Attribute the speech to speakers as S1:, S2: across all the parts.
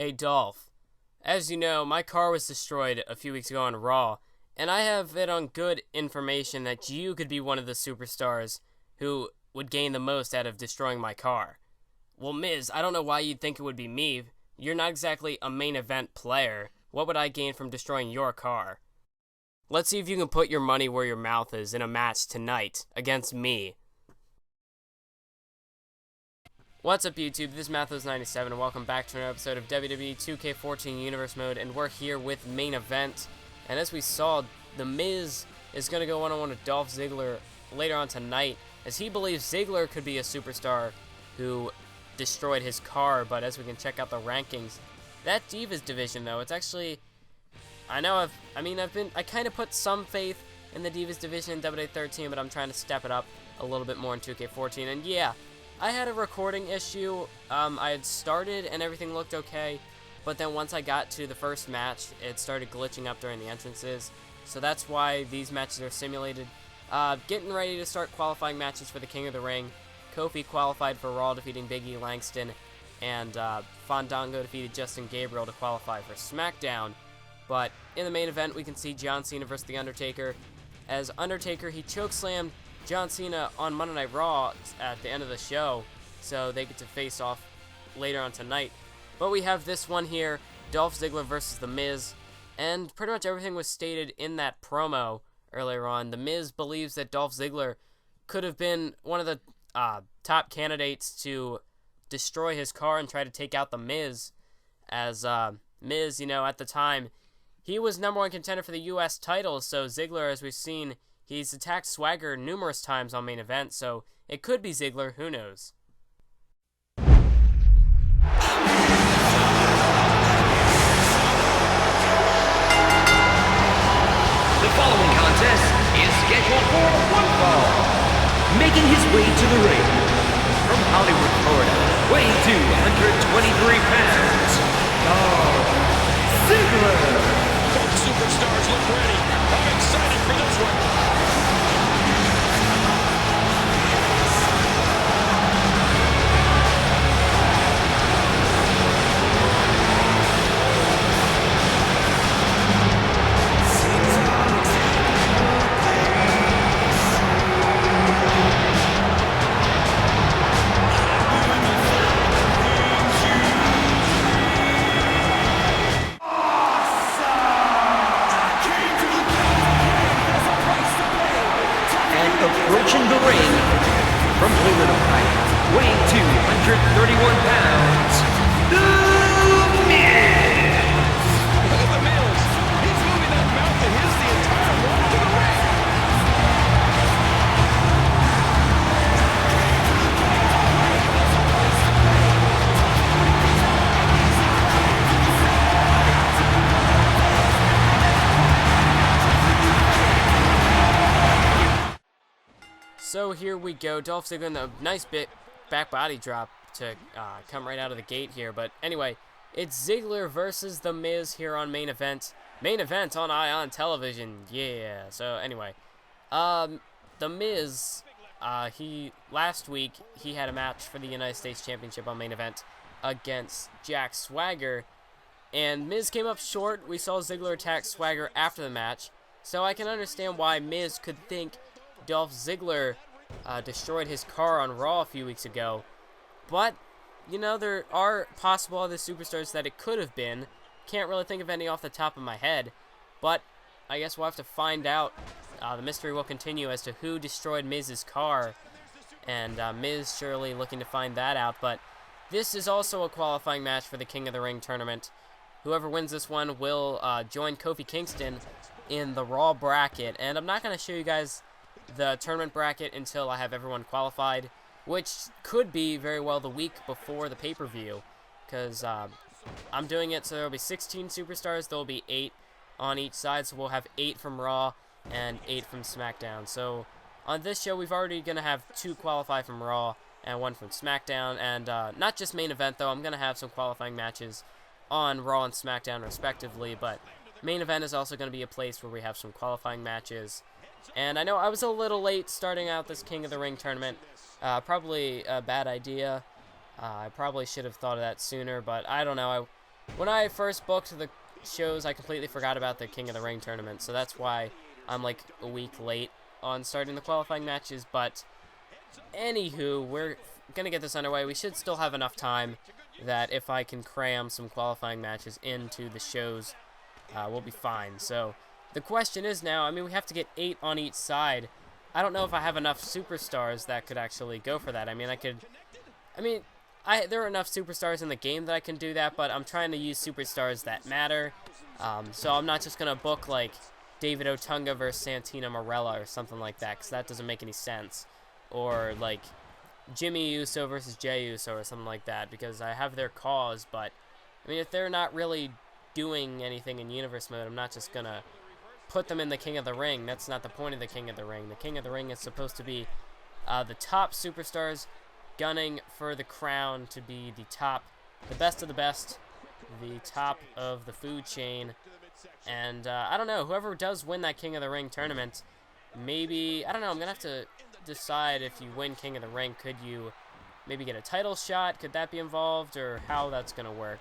S1: Hey Dolph, as you know, my car was destroyed a few weeks ago on Raw, and I have it on good information that you could be one of the superstars who would gain the most out of destroying my car. Well, Miz, I don't know why you'd think it would be me. You're not exactly a main event player. What would I gain from destroying your car? Let's see if you can put your money where your mouth is in a match tonight against me. What's up, YouTube? This is Mathos97, and welcome back to another episode of WWE 2K14 Universe Mode, and we're here with Main Event. And as we saw, The Miz is going to go one-on-one with Dolph Ziggler later on tonight, as he believes Ziggler could be a superstar who destroyed his car. But as we can check out the rankings, that Divas division, though, it's actually... I kind of put some faith in the Divas division in WWE 13, but I'm trying to step it up a little bit more in 2K14, and yeah, I had a recording issue. I had started and everything looked okay, but then once I got to the first match, it started glitching up during the entrances. So that's why these matches are simulated. Getting ready to start qualifying matches for the King of the Ring. Kofi qualified for Raw, defeating Big E Langston, and Fandango defeated Justin Gabriel to qualify for SmackDown. But in the main event, we can see John Cena versus The Undertaker. As Undertaker, he chokeslammed John Cena on Monday Night Raw at the end of the show, so they get to face off later on tonight. But we have this one here, Dolph Ziggler versus The Miz, and pretty much everything was stated in that promo earlier on. The Miz believes that Dolph Ziggler could have been one of the top candidates to destroy his car and try to take out The Miz, as Miz, at the time, he was #1 contender for the U.S. title, so Ziggler, as we've seen, he's attacked Swagger numerous times on Main Event, so it could be Ziggler, who knows.
S2: The following contest is scheduled for one fall. Making his way to the ring, from Hollywood, Florida, weighing 223 pounds, Dolph Ziggler.
S3: Both superstars look ready. I'm excited for this one.
S2: Approaching the ring from Cleveland, Ohio, weighing 231 pounds, The Miz.
S3: Look at The Miz. He's moving that mouth of his the entire walk to the ring.
S1: So here we go, Dolph Ziggler in a nice back body drop to come right out of the gate here. But anyway, it's Ziggler versus The Miz here on Main Event. Main Event on Ion Television, yeah. So anyway, The Miz, last week he had a match for the United States Championship on Main Event against Jack Swagger, and Miz came up short. We saw Ziggler attack Swagger after the match, so I can understand why Miz could think Dolph Ziggler destroyed his car on Raw a few weeks ago. But, there are possible other superstars that it could have been. Can't really think of any off the top of my head. But I guess we'll have to find out. The mystery will continue as to who destroyed Miz's car. And Miz surely looking to find that out. But this is also a qualifying match for the King of the Ring tournament. Whoever wins this one will join Kofi Kingston in the Raw bracket. And I'm not going to show you guys the tournament bracket until I have everyone qualified, which could be very well the week before the pay-per-view, because I'm doing it so there will be 16 superstars. There will be 8 on each side, so we'll have 8 from Raw and 8 from SmackDown. So on this show, we've already going to have 2 qualify from Raw and 1 from SmackDown, and not just Main Event, though. I'm going to have some qualifying matches on Raw and SmackDown, respectively, but Main Event is also going to be a place where we have some qualifying matches. And I know I was a little late starting out this King of the Ring tournament. Probably a bad idea. I probably should have thought of that sooner, but I don't know. when I first booked the shows, I completely forgot about the King of the Ring tournament, so that's why I'm like a week late on starting the qualifying matches. But anywho, we're gonna get this underway. We should still have enough time that if I can cram some qualifying matches into the shows, we'll be fine. So the question is now, I mean, we have to get 8 on each side. I don't know if I have enough superstars that could actually go for that. I mean, there are enough superstars in the game that I can do that, but I'm trying to use superstars that matter. So I'm not just going to book, like, David Otunga versus Santina Marella or something like that, because that doesn't make any sense. Or, like, Jimmy Uso versus Jey Uso or something like that, because I have their cause, but, I mean, if they're not really doing anything in Universe mode, I'm not just going to put them in the King of the Ring. That's not the point of the King of the Ring. The King of the Ring is supposed to be the top superstars gunning for the crown to be the best of the best, the top of the food chain. And I don't know, whoever does win that King of the Ring tournament, maybe, I don't know, I'm going to have to decide if you win King of the Ring, could you maybe get a title shot? Could that be involved, or how that's going to work?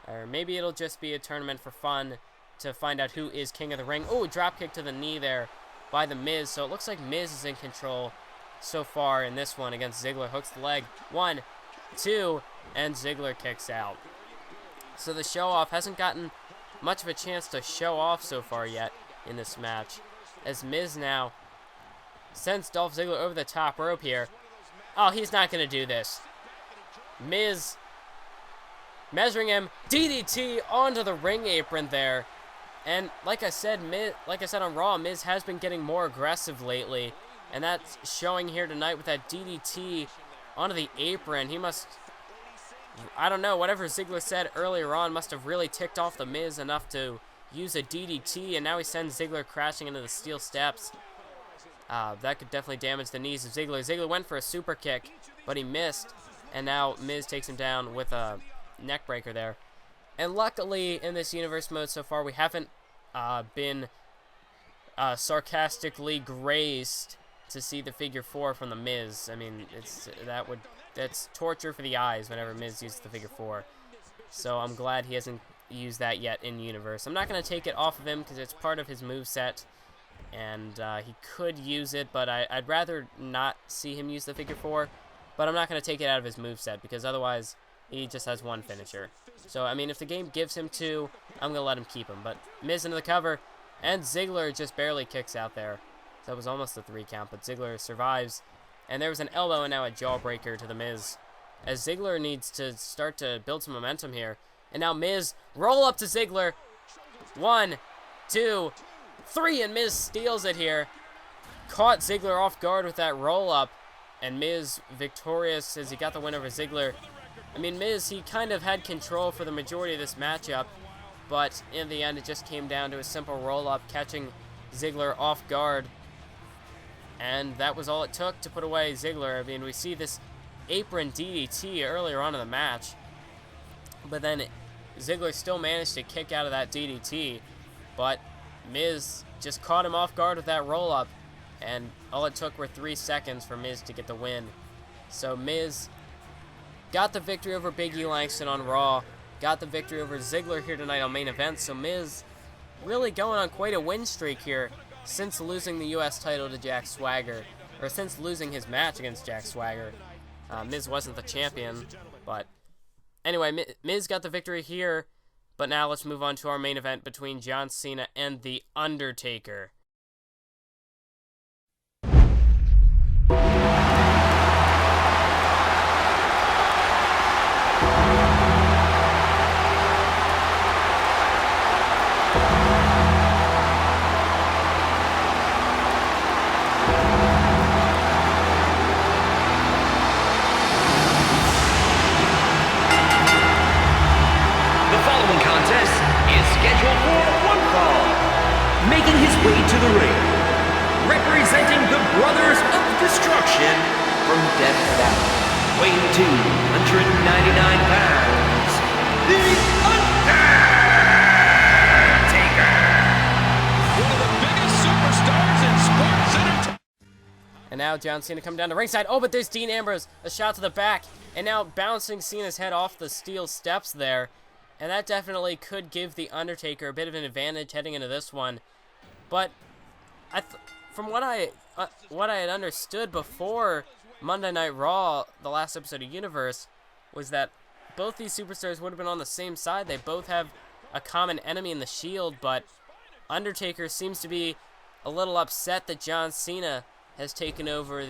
S1: Or maybe it'll just be a tournament for fun to find out who is King of the Ring. Oh, drop kick to the knee there by the Miz. So it looks like Miz is in control so far in this one against Ziggler. Hooks the leg. 1, 2, and Ziggler kicks out. So the show-off hasn't gotten much of a chance to show off so far yet in this match, as Miz now sends Dolph Ziggler over the top rope here. Oh, he's not going to do this. Miz measuring him, DDT onto the ring apron there. And like I said on Raw, Miz has been getting more aggressive lately, and that's showing here tonight with that DDT onto the apron. He must, I don't know, whatever Ziggler said earlier on must have really ticked off the Miz enough to use a DDT, and now he sends Ziggler crashing into the steel steps. That could definitely damage the knees of Ziggler. Ziggler went for a super kick, but he missed, and now Miz takes him down with a neck breaker there. And luckily, in this Universe mode so far, we haven't been sarcastically graced to see the figure 4 from the Miz. I mean, that's torture for the eyes whenever Miz uses the figure 4. So I'm glad he hasn't used that yet in Universe. I'm not going to take it off of him because it's part of his moveset, and he could use it, but I'd rather not see him use the figure 4. But I'm not going to take it out of his moveset because otherwise he just has one finisher. So, I mean, if the game gives him 2, I'm going to let him keep him. But Miz into the cover, and Ziggler just barely kicks out there. So that was almost a 3 count, but Ziggler survives. And there was an elbow and now a jawbreaker to the Miz, as Ziggler needs to start to build some momentum here. And now Miz, roll up to Ziggler. 1, 2, 3, and Miz steals it here. Caught Ziggler off guard with that roll up, and Miz victorious as he got the win over Ziggler. I mean, Miz, he kind of had control for the majority of this matchup, but in the end, it just came down to a simple roll-up, catching Ziggler off guard. And that was all it took to put away Ziggler. I mean, we see this apron DDT earlier on in the match, but then Ziggler still managed to kick out of that DDT, but Miz just caught him off guard with that roll-up, and all it took were 3 seconds for Miz to get the win. So Miz got the victory over Big E Langston on Raw, got the victory over Ziggler here tonight on Main Event. So Miz really going on quite a win streak here since losing the U.S. title to Jack Swagger, or since losing his match against Jack Swagger. Miz wasn't the champion, but anyway, Miz got the victory here, but now let's move on to our main event between John Cena and The Undertaker.
S2: Making his way to the ring, representing the Brothers of Destruction from Death Valley, weighing 299 pounds, The Undertaker!
S3: One of the biggest superstars in sports entertainment.
S1: And now John Cena coming down the ringside. Oh, but there's Dean Ambrose, a shot to the back, and now bouncing Cena's head off the steel steps there. And that definitely could give The Undertaker a bit of an advantage heading into this one. But from what I had understood before Monday Night Raw, the last episode of Universe, was that both these superstars would have been on the same side. They both have a common enemy in the Shield, but Undertaker seems to be a little upset that John Cena has taken over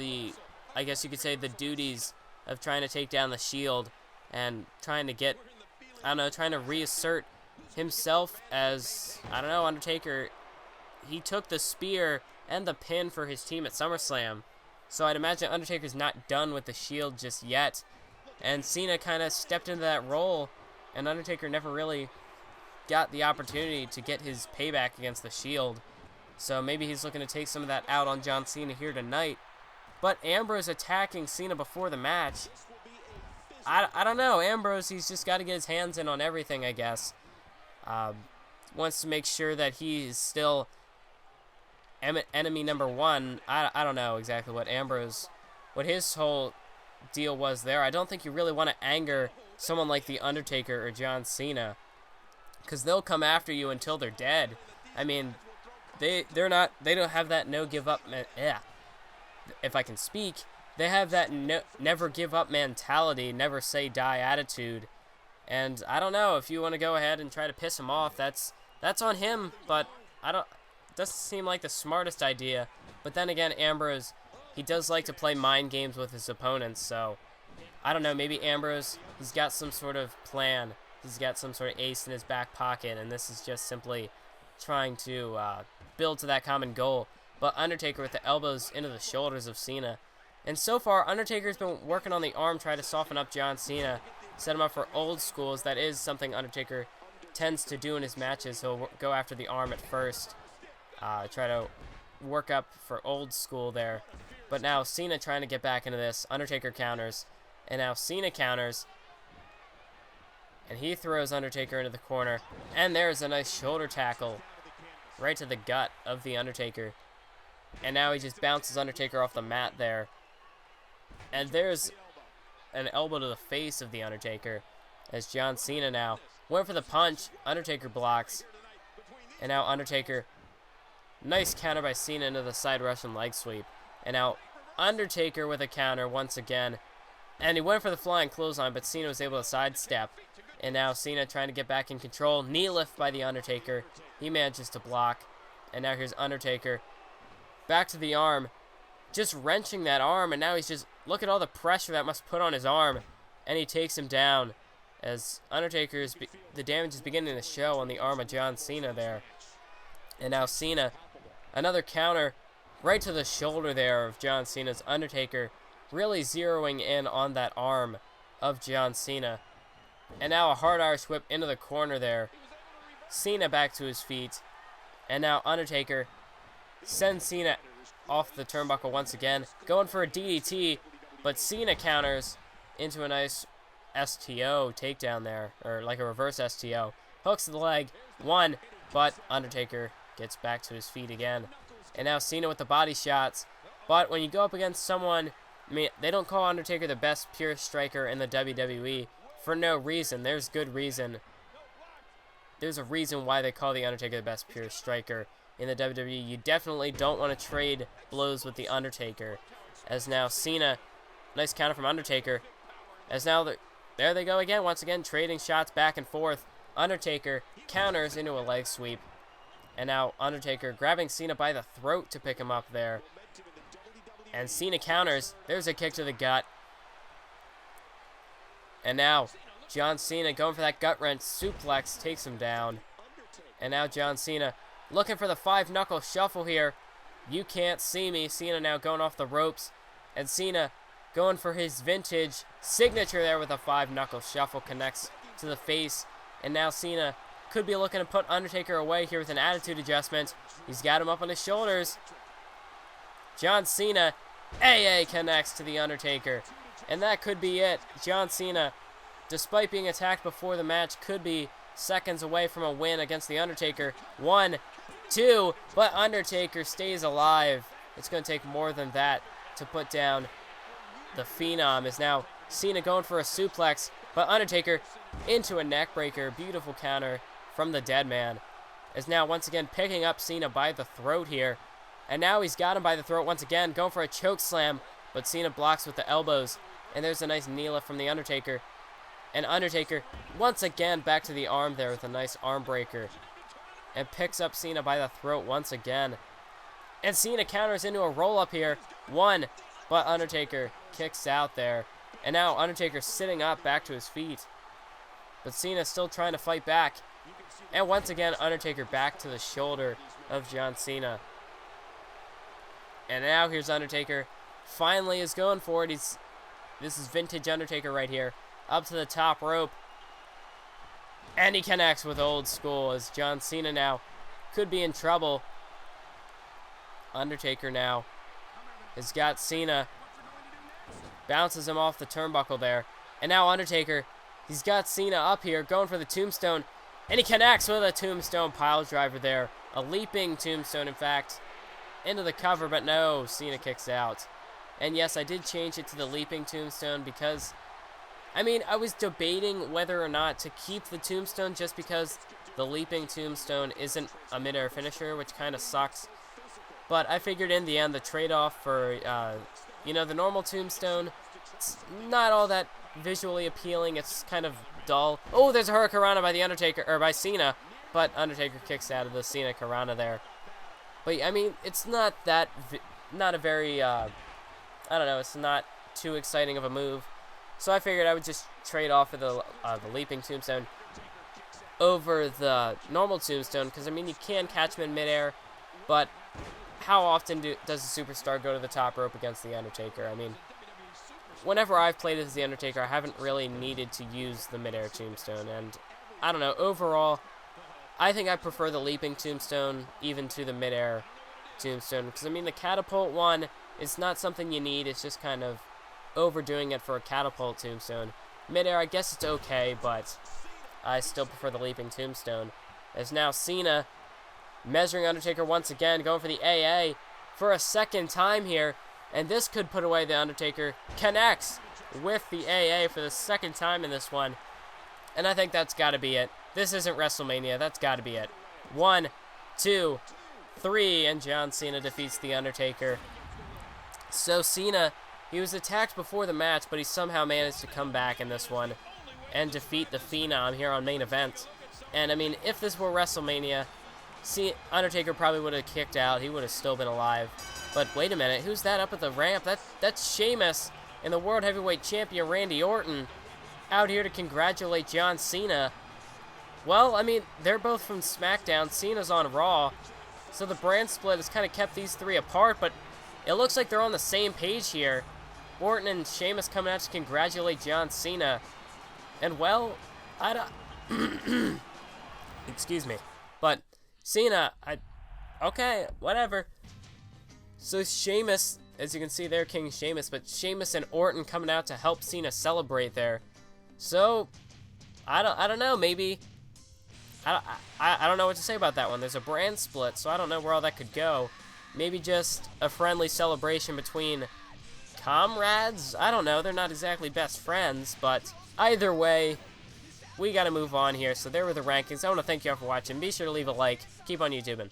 S1: I guess you could say, the duties of trying to take down the Shield and trying to reassert himself as, Undertaker. He took the spear and the pin for his team at SummerSlam. So I'd imagine Undertaker's not done with the Shield just yet. And Cena kind of stepped into that role, and Undertaker never really got the opportunity to get his payback against the Shield. So maybe he's looking to take some of that out on John Cena here tonight. But Ambrose attacking Cena before the match, I don't know. Ambrose, he's just got to get his hands in on everything, I guess. Wants to make sure that he's still enemy number one. I don't know exactly what his whole deal was there. I don't think you really want to anger someone like The Undertaker or John Cena, because they'll come after you until they're dead. I mean, they don't have that no give up. If I can speak, they have that never give up mentality, never say die attitude. And I don't know, if you want to go ahead and try to piss him off, that's on him. But doesn't seem like the smartest idea. But then again, Ambrose, he does like to play mind games with his opponents, so I don't know, maybe Ambrose, he's got some sort of plan. He's got some sort of ace in his back pocket, and this is just simply trying to build to that common goal. But Undertaker with the elbows into the shoulders of Cena. And so far, Undertaker's been working on the arm, trying to soften up John Cena, set him up for old schools. That is something Undertaker tends to do in his matches. He'll go after the arm at first, try to work up for old school there. But now Cena trying to get back into this. Undertaker counters, and now Cena counters, and he throws Undertaker into the corner. And there's a nice shoulder tackle right to the gut of the Undertaker. And now he just bounces Undertaker off the mat there. And there's an elbow to the face of the Undertaker, as John Cena now went for the punch. Undertaker blocks. And now Undertaker, nice counter by Cena into the side Russian leg sweep. And now Undertaker with a counter once again. And he went for the flying clothesline, but Cena was able to sidestep. And now Cena trying to get back in control. Knee lift by the Undertaker. He manages to block. And now here's Undertaker. Back to the arm. Just wrenching that arm. And now he's just, look at all the pressure that must put on his arm. And he takes him down. As Undertaker's, the damage is beginning to show on the arm of John Cena there. And now Cena, another counter right to the shoulder there of John Cena's. Undertaker really zeroing in on that arm of John Cena. And now a hard Irish whip into the corner there. Cena back to his feet. And now Undertaker sends Cena off the turnbuckle once again. Going for a DDT, but Cena counters into a nice STO takedown there. Or like a reverse STO. Hooks to the leg. One, but Undertaker gets back to his feet again. And now Cena with the body shots. But when you go up against someone, I mean, they don't call Undertaker the best pure striker in the WWE for no reason. There's good reason. There's a reason why they call the Undertaker the best pure striker in the WWE. You definitely don't want to trade blows with the Undertaker. As now Cena, nice counter from Undertaker. As now there they go again, once again trading shots back and forth. Undertaker counters into a leg sweep. And now Undertaker grabbing Cena by the throat to pick him up there. And Cena counters. There's a kick to the gut. And now John Cena going for that gut wrench. Suplex takes him down. And now John Cena looking for the 5-knuckle shuffle here. You can't see me. Cena now going off the ropes. And Cena going for his vintage signature there with a 5-knuckle shuffle. Connects to the face. And now Cena could be looking to put Undertaker away here with an attitude adjustment. He's got him up on his shoulders. John Cena, AA connects to the Undertaker. And that could be it. John Cena, despite being attacked before the match, could be seconds away from a win against the Undertaker. 1, 2, but Undertaker stays alive. It's going to take more than that to put down the Phenom. Is now Cena going for a suplex. But Undertaker into a neck breaker. Beautiful counter from the dead man. Is now once again picking up Cena by the throat here. And now he's got him by the throat once again. Going for a choke slam. But Cena blocks with the elbows. And there's a nice knee lift from the Undertaker. And Undertaker once again back to the arm there with a nice arm breaker. And picks up Cena by the throat once again. And Cena counters into a roll-up here. One. But Undertaker kicks out there. And now Undertaker sitting up back to his feet. But Cena still trying to fight back. And once again, Undertaker back to the shoulder of John Cena. And now here's Undertaker. Finally is going for it. This is vintage Undertaker right here. Up to the top rope. And he connects with old school as John Cena now could be in trouble. Undertaker now has got Cena. Bounces him off the turnbuckle there. And now Undertaker, he's got Cena up here going for the tombstone. And he connects with a tombstone pile driver there. A leaping tombstone, in fact, into the cover. But no, Cena kicks out. And yes, I did change it to the leaping tombstone because, I mean, I was debating whether or not to keep the tombstone just because the leaping tombstone isn't a mid-air finisher, which kind of sucks. But I figured in the end, the trade-off for, the normal tombstone, it's not all that visually appealing. It's kind of dull. Oh, there's a Hurricanrana by the Undertaker, or by Cena. But Undertaker kicks out of the Cena Karana there. But, I mean, it's not that, not a very, I don't know, it's not too exciting of a move. So I figured I would just trade off of the leaping tombstone over the normal tombstone. Because, I mean, you can catch him in midair. But how often does a superstar go to the top rope against the Undertaker? I mean, whenever I've played as the Undertaker, I haven't really needed to use the midair tombstone. And, I don't know, overall, I think I prefer the leaping tombstone even to the midair tombstone. Because, I mean, the catapult one is not something you need. It's just kind of overdoing it for a catapult tombstone. Midair, I guess it's okay, but I still prefer the leaping tombstone. As now Cena measuring Undertaker once again, going for the AA for a second time here. And this could put away the Undertaker. Connects with the AA for the second time in this one. And I think that's got to be it. This isn't WrestleMania. That's got to be it. 1, 2, 3, and John Cena defeats the Undertaker. So Cena, he was attacked before the match, but he somehow managed to come back in this one and defeat the Phenom here on main event. And, I mean, if this were WrestleMania, Undertaker probably would have kicked out. He would have still been alive. But wait a minute, who's that up at the ramp? That's Sheamus and the World Heavyweight Champion Randy Orton out here to congratulate John Cena. Well, I mean, they're both from SmackDown. Cena's on Raw. So the brand split has kind of kept these three apart, but it looks like they're on the same page here. Orton and Sheamus coming out to congratulate John Cena. And, well, I don't... Excuse me. But Cena, okay, whatever. So Sheamus, as you can see there, King Sheamus, but Sheamus and Orton coming out to help Cena celebrate there. So, I don't know, maybe... I don't know what to say about that one. There's a brand split, so I don't know where all that could go. Maybe just a friendly celebration between comrades? I don't know. They're not exactly best friends, but either way, we got to move on here. So there were the rankings. I want to thank you all for watching. Be sure to leave a like. Keep on YouTubing.